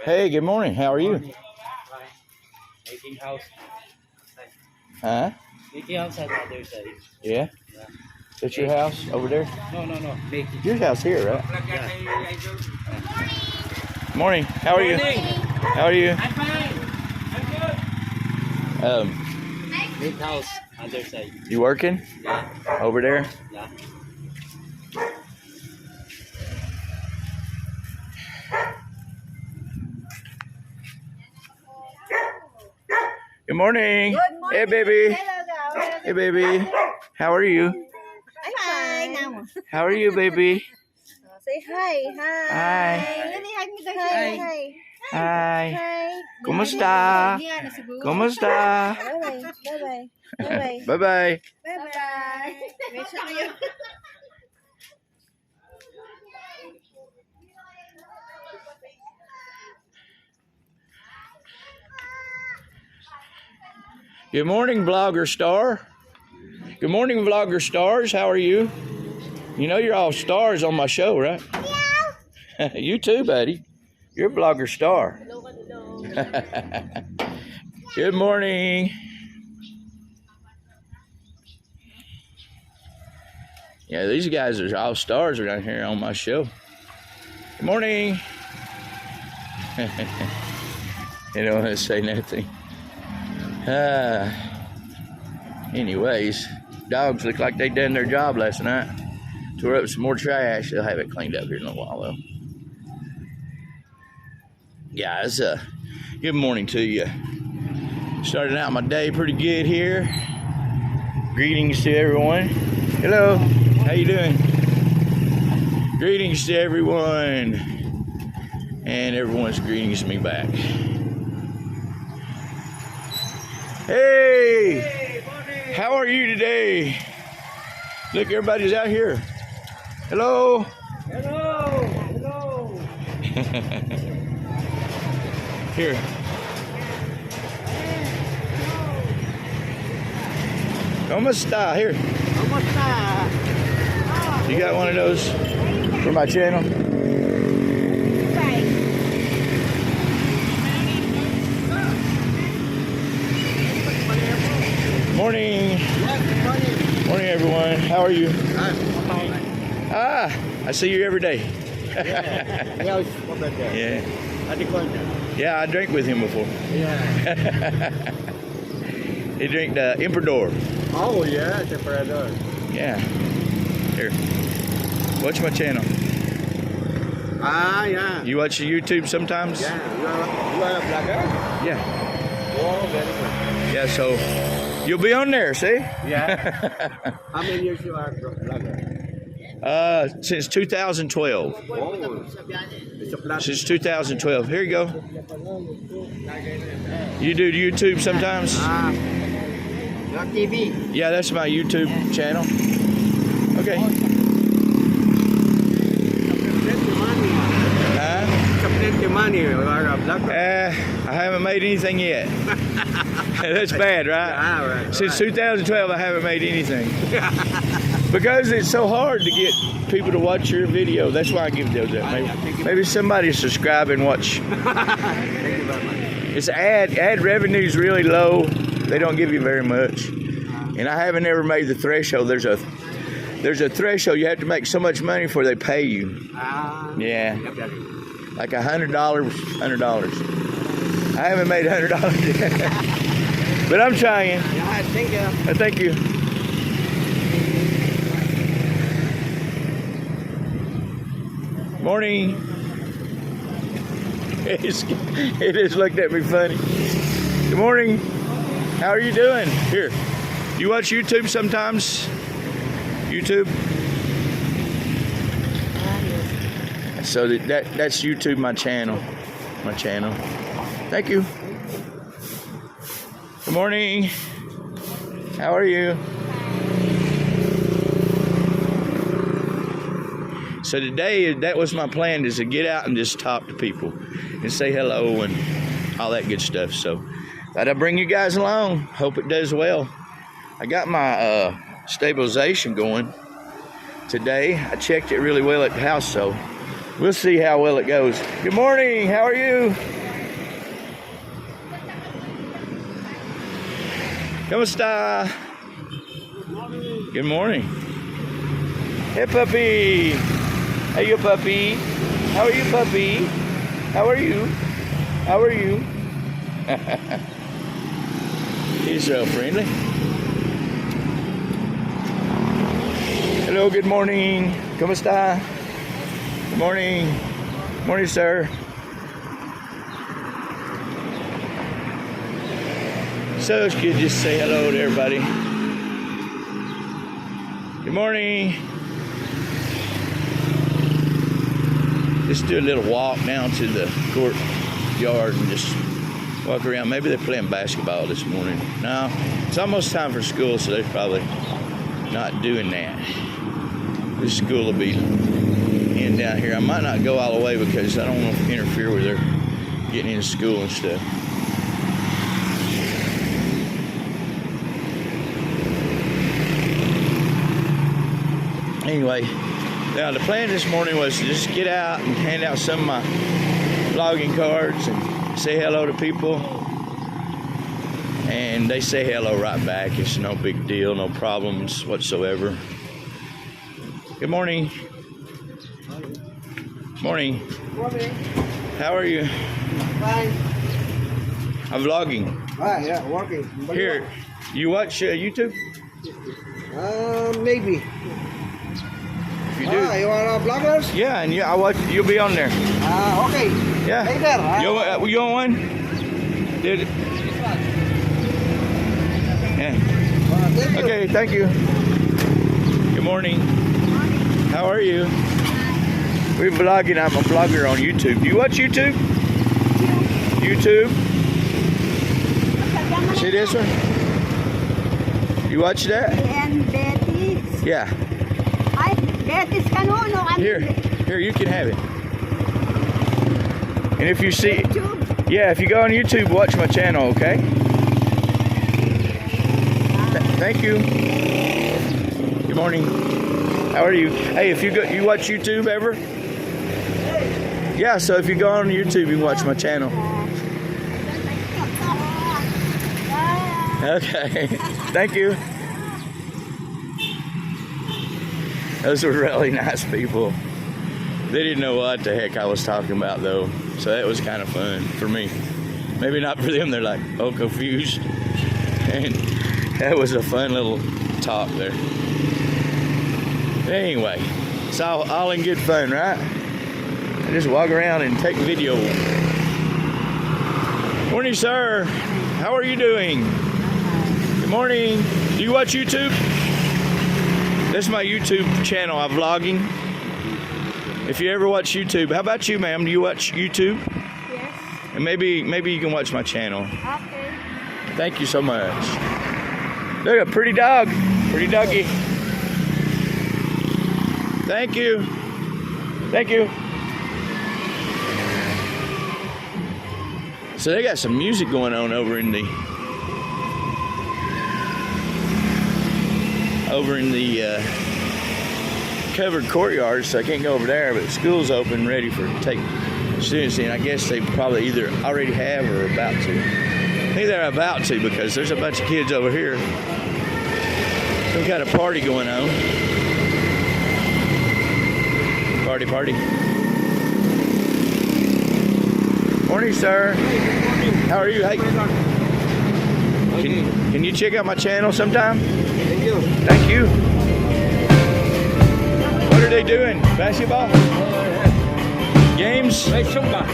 Hey, good morning. How are you? Making house. Huh? Making house on the other side. Yeah? That's your house over there? No. Making. Your house here, right? Yeah. Morning. How are you? How are you? I'm fine. I'm good. Um, Make house other side. you working Yeah. over there? Yeah. Good morning. Good morning. Hey, baby. Hello, Hey, baby. How are you? I'm fine. Now. How are you, baby? Say hi. Hi. Hi. Hi. Hi. Kumusta? Kumusta? Bye-bye. Bye-bye. Bye-bye. Bye-bye. Good morning, Vlogger Star. Good morning, Vlogger Stars. How are you? You know you're all stars on my show, right? Yeah. You too, buddy. You're a Vlogger Star. Good morning. Yeah, these guys are all stars around here on my show. Good morning. You don't want to say nothing. Anyways, dogs look like they done their job last night. Tore up some more trash. They'll have it cleaned up here in a while, though. Guys, good morning to you. Started out my day pretty good here. Greetings to everyone. Hello, how you doing? Greetings to everyone. And everyone's greetings me back. Hey, how are you today? Look, everybody's out here. Hello. Hello. Here. ¿Cómo está? Here. ¿Cómo está? You got one of those for my channel? Morning. Morning, everyone. How are you? I see you every day. Yeah. Yeah, I drank with him before. Yeah. He drank the Emperador. Oh yeah, Emperador. Yeah. Here. Watch my channel. Yeah. You watch YouTube sometimes? Yeah. You are a blogger? Yeah. Oh, very good. Yeah, so you'll be on there, see? Yeah. How many years you are a blogger? Since 2012. Oh, it's a blogger. Since 2012. Here you go. You do YouTube sometimes? Your TV. Yeah, that's my YouTube channel. Okay. Plenty money. You are a blogger. I haven't made anything yet. That's bad, right? Yeah, right. Since 2012, I haven't made anything. Because it's so hard to get people to watch your video. That's why I give those up. Maybe somebody subscribe and watch. Thank you very much. It's ad revenue's really low. They don't give you very much. And I haven't ever made the threshold. There's a threshold. You have to make so much money before they pay you. Yeah. Like $100. I haven't made $100 yet. But I'm trying. Yeah, thank you. Thank you. Morning. It just looked at me funny. Good morning. How are you doing? Here. You watch YouTube sometimes? YouTube? So that's YouTube, my channel. Thank you. Good morning. How are you? So today, that was my plan, is to get out and just talk to people and say hello and all that good stuff. So thought I'd bring you guys along. Hope it does well. I got my stabilization going today. I checked it really well at the house, so We'll see how well it goes. Good morning. How are you? Kamusta? Good morning. Hey, puppy. Hey, you puppy. How are you, puppy? How are you? How are you? He's so friendly. Hello, good morning. Kamusta? Good morning. Morning, sir. So it's good just say hello to everybody. Good morning. Just do a little walk down to the courtyard and just walk around. Maybe they're playing basketball this morning. No, it's almost time for school, so they're probably not doing that. This school will be in down here. I might not go all the way because I don't want to interfere with their getting into school and stuff. Anyway, now the plan this morning was to just get out and hand out some of my vlogging cards and say hello to people. And they say hello right back. It's no big deal, no problems whatsoever. Good morning. Morning. Morning. How are you? Fine. I'm vlogging. Ah, yeah, working. Here, you watch YouTube? Maybe. If you do. You are vloggers? Yeah, and I watch. You'll be on there. Okay. Yeah. Later. You on one? Did it? Yeah. Thank you. Okay, thank you. Good morning. How are you? We're vlogging. I'm a vlogger on YouTube. Do you watch YouTube? YouTube? See this one? You watch that? And Betty's. Yeah. Ay, Betty's kanuno. Here, you can have it. And if you see, YouTube. yeah, if you go on YouTube, watch my channel, okay? Thank you. Good morning. How are you? Hey, if you watch YouTube ever? Yeah, so if you go on YouTube, you can watch my channel. Okay. Thank you. Those were really nice people. They didn't know what the heck I was talking about, though. So that was kind of fun for me. Maybe not for them. They're like, oh, confused. And that was a fun little talk there. Anyway, it's all in good fun, right? I just walk around and take video. Morning, sir. How are you doing? Good morning. Do you watch YouTube? This is my YouTube channel. I'm vlogging. If you ever watch YouTube, how about you, ma'am? Do you watch YouTube? Yes. And maybe you can watch my channel. Okay. Thank you so much. Look, a pretty dog. Pretty doggy. Thank you. Thank you. So they got some music going on over in the covered courtyard, so I can't go over there, but the school's open, ready for take students in. I guess they probably either already have or are about to. I think they're about to, because there's a bunch of kids over here. Some kind of party going on. Party. Morning, sir. How are you? Hey. Can you check out my channel sometime? Thank you. Thank you. What are they doing? Basketball? Games? Play Zumba.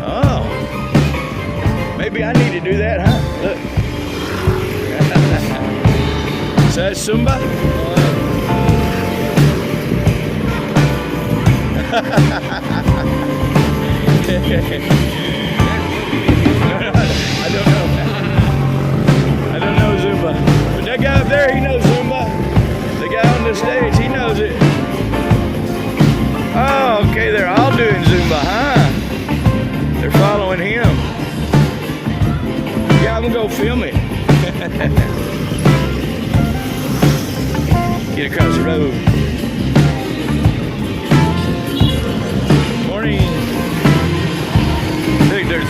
Oh. Maybe I need to do that, huh? Look. So that's Zumba? I don't know Zumba. But that guy up there, he knows Zumba. The guy on the stage, he knows it. Oh, okay, they're all doing Zumba, huh? They're following him. Yeah, I'm gonna go film it. Get across the road.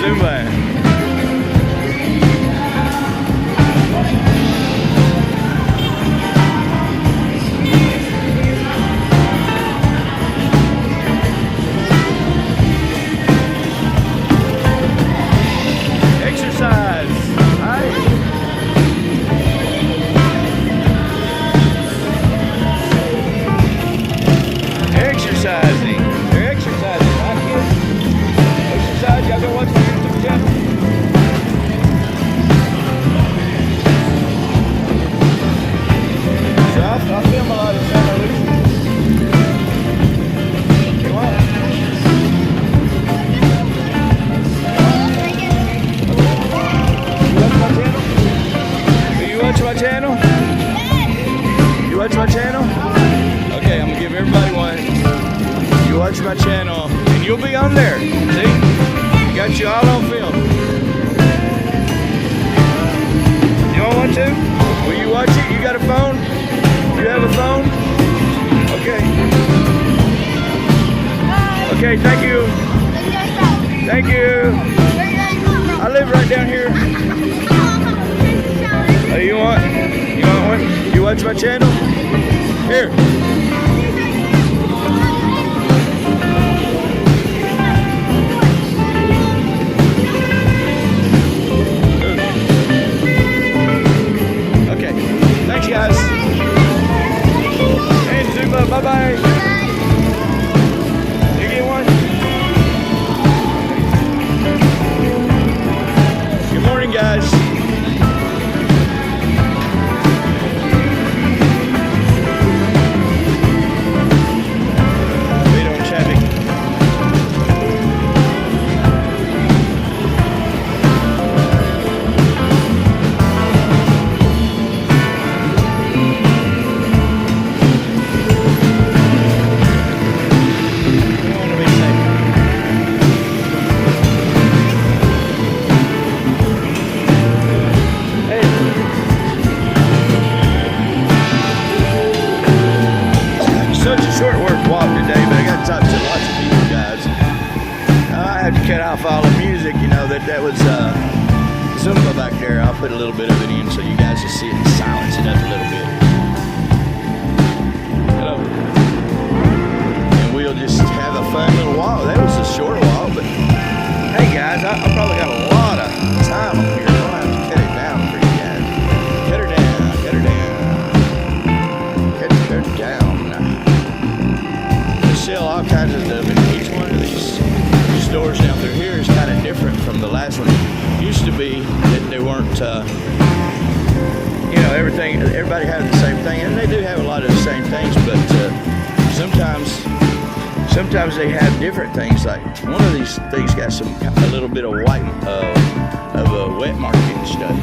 Zumba. Exercise. Hi. Exercising. They're exercising, right, kids? Exercise. Y'all go watch my YouTube channel. So I film a lot of Santa Lucia. You want? You watch my channel? You watch my channel? Okay, I'm gonna give everybody one. You watch my channel, and you'll be on there. See? Got you all on film. You don't want to? Will you watch it? You got a phone? You have a phone? Okay. Okay, thank you. Thank you. I live right down here. Oh, you want one? You watch my channel? Here. Okay. Thanks, guys. And Zumba, bye-bye. You get one? Good morning, guys. Cut off all the music, you know, that was Zumba back there. I'll put a little bit of it in so you guys will see it and silence it up a little bit. Hello. And we'll just have a fun little walk. That was a short walk, but hey guys, I probably got a lot of time up here. I'll have to cut it down for you guys. Cut her down, cut her down. Cut her down. They sell all kinds of stuff in each one of these stores down through here is kind of different from the last one. It used to be that they weren't, you know, everybody had the same thing, and they do have a lot of the same things, but sometimes they have different things. Like one of these things got a little bit of white, of a wet market and stuff.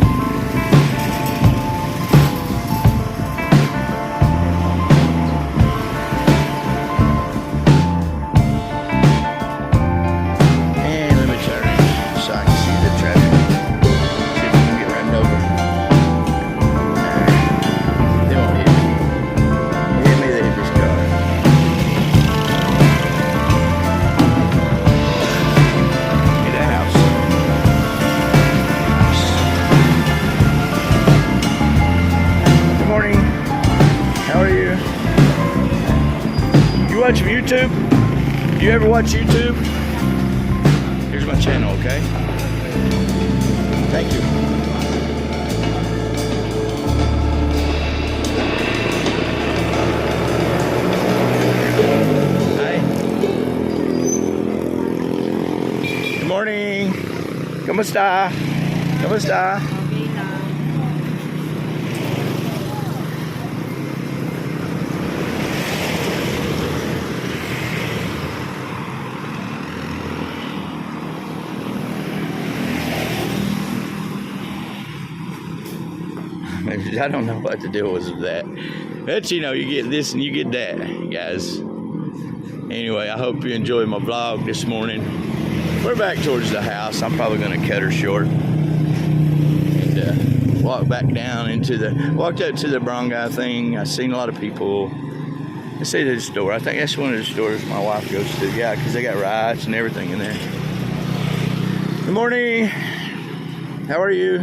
Watch YouTube? Do you ever watch YouTube? Here's my channel, okay? Thank you. Hi. Good morning. Kamusta? Kamusta? I don't know what the deal was with that. But you know, you get this and you get that, guys. Anyway, I hope you enjoyed my vlog this morning. We're back towards the house. I'm probably going to cut her short. And walk back down walked up to the Barangay thing. I've seen a lot of people. I see the store. I think that's one of the stores my wife goes to. Yeah, because they got rides and everything in there. Good Good morning. How are you?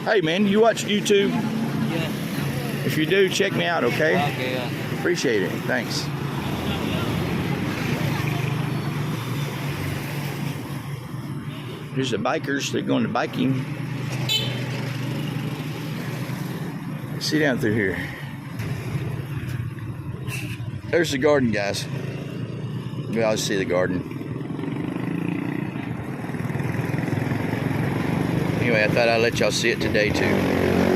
Hey man, you watch YouTube? Yeah. If you do, check me out, okay? Okay, yeah. Appreciate it. Thanks. Here's the bikers. They're going to biking. See down through here. There's the garden, guys. You always see the garden. Anyway, I thought I'd let y'all see it today too.